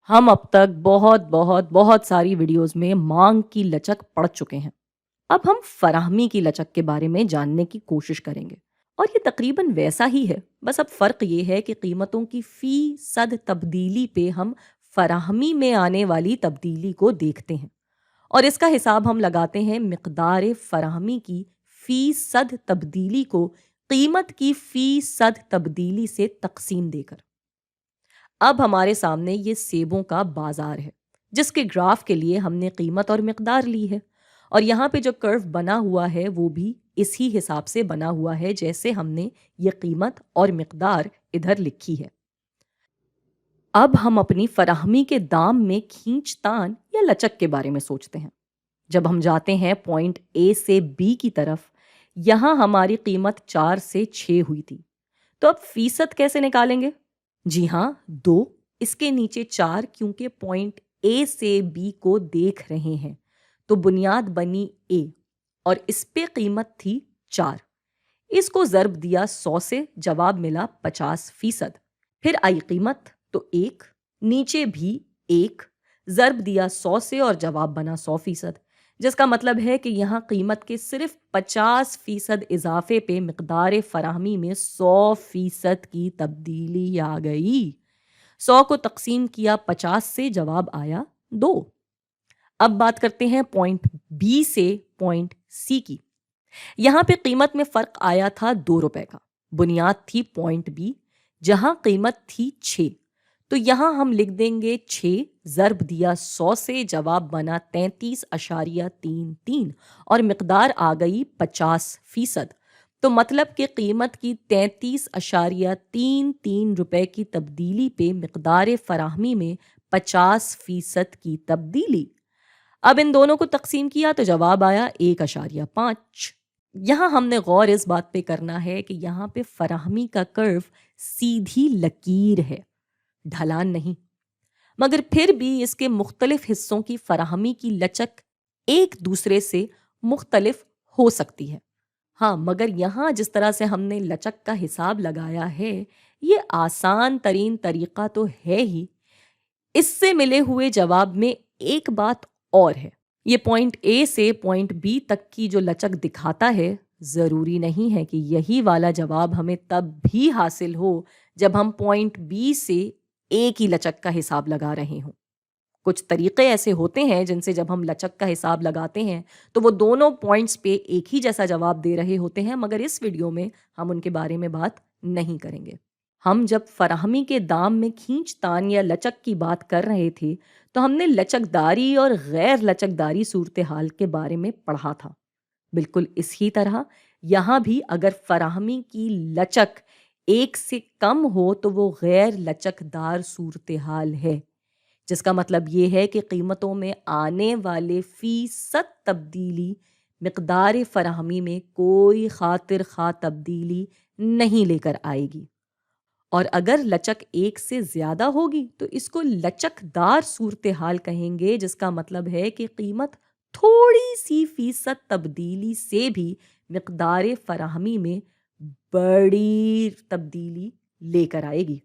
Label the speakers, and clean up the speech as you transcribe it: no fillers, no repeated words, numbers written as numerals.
Speaker 1: हम अब तक बहुत बहुत बहुत सारी वीडियोस में मांग की लचक पढ़ चुके हैं। अब हम फराहमी की लचक के बारे में जानने की कोशिश करेंगे। और ये तकरीबन वैसा ही है, बस अब फ़र्क ये है कि कीमतों की फ़ीसद तब्दीली पे हम फराहमी में आने वाली तब्दीली को देखते हैं, और इसका हिसाब हम लगाते हैं मिकदार फराहमी की फ़ीसद तब्दीली को कीमत की फ़ीसद तब्दीली से तकसीम देकर। अब हमारे सामने ये सेबों का बाजार है, जिसके ग्राफ के लिए हमने कीमत और मिकदार ली है। और यहाँ पे जो कर्व बना हुआ है वो भी इसी हिसाब से बना हुआ है जैसे हमने ये कीमत और मिकदार इधर लिखी है। अब हम अपनी फराहमी के दाम में खींचतान या लचक के बारे में सोचते हैं। जब हम जाते हैं पॉइंट ए से बी की तरफ, यहाँ हमारी कीमत 4 से 6 हुई थी। तो अब फीसद कैसे निकालेंगे? जी हाँ, 2 इसके नीचे 4, क्योंकि पॉइंट ए से बी को देख रहे हैं। तो बुनियाद बनी ए और इस पे कीमत थी 4। इसको ज़र्ब दिया 100 से, जवाब मिला 50%। फिर आई कीमत तो 1, नीचे भी 1, ज़र्ब दिया 100 से और जवाब बना 100%, जिसका मतलब है कि यहाँ कीमत के सिर्फ 50% इजाफे पे मिकदार फराहमी में 100% की तब्दीली आ गई। 100 को तकसीम किया 50 से, जवाब आया 2। अब बात करते हैं पॉइंट बी से पॉइंट सी की। यहाँ पे कीमत में फ़र्क आया था 2 रुपए का। बुनियाद थी पॉइंट बी, जहाँ कीमत थी 6। तो यहाँ हम लिख देंगे 6, ज़र्ब दिया 100 से, जवाब बना 33.33 और मिकदार आ गई 50%। तो मतलब कि कीमत की 33.33 रुपए की तब्दीली पे मिकदार फराहमी में 50% की तब्दीली। अब इन दोनों को तकसीम किया तो जवाब आया 1.5। यहाँ हमने गौर इस बात पे करना है कि यहाँ पे फराहमी का कर्व सीधी लकीर है, ढलान नहीं। मगर फिर भी इसके मुख्तलिफ हिस्सों की फराहमी की लचक एक दूसरे से मुख्तलिफ हो सकती है। हाँ, मगर यहाँ जिस तरह से हमने लचक का हिसाब लगाया है, ये आसान तरीन तरीका तो है ही। इससे मिले हुए जवाब में एक बात और है। ये पॉइंट ए से पॉइंट बी तक की जो लचक दिखाता है, ज़रूरी नहीं है कि यही वाला जवाब हमें तब भी हासिल हो जब हम पॉइंट बी से ए की लचक का हिसाब लगा रहे हों। कुछ तरीके ऐसे होते हैं जिनसे जब हम लचक का हिसाब लगाते हैं तो वो दोनों पॉइंट्स पे एक ही जैसा जवाब दे रहे होते हैं, मगर इस वीडियो में हम उनके बारे में बात नहीं करेंगे। हम जब फराहमी के दाम में खींचतान या लचक की बात कर रहे थे, तो हमने लचकदारी और गैर लचकदारी सूरत हाल के बारे में पढ़ा था। बिल्कुल इसी तरह यहाँ भी अगर फराहमी की लचक 1 से कम हो तो वो गैर लचकदार सूरत हाल है, जिसका मतलब ये है कि कीमतों में आने वाले फ़ीसद तब्दीली मिकदार फराहमी में कोई खातिर खा तब्दीली नहीं लेकर आएगी। और अगर लचक 1 से ज़्यादा होगी तो इसको लचकदार सूरत हाल कहेंगे, जिसका मतलब है कि कीमत थोड़ी सी फ़ीसद तब्दीली से भी मिकदार फराहमी में बड़ी तब्दीली लेकर आएगी।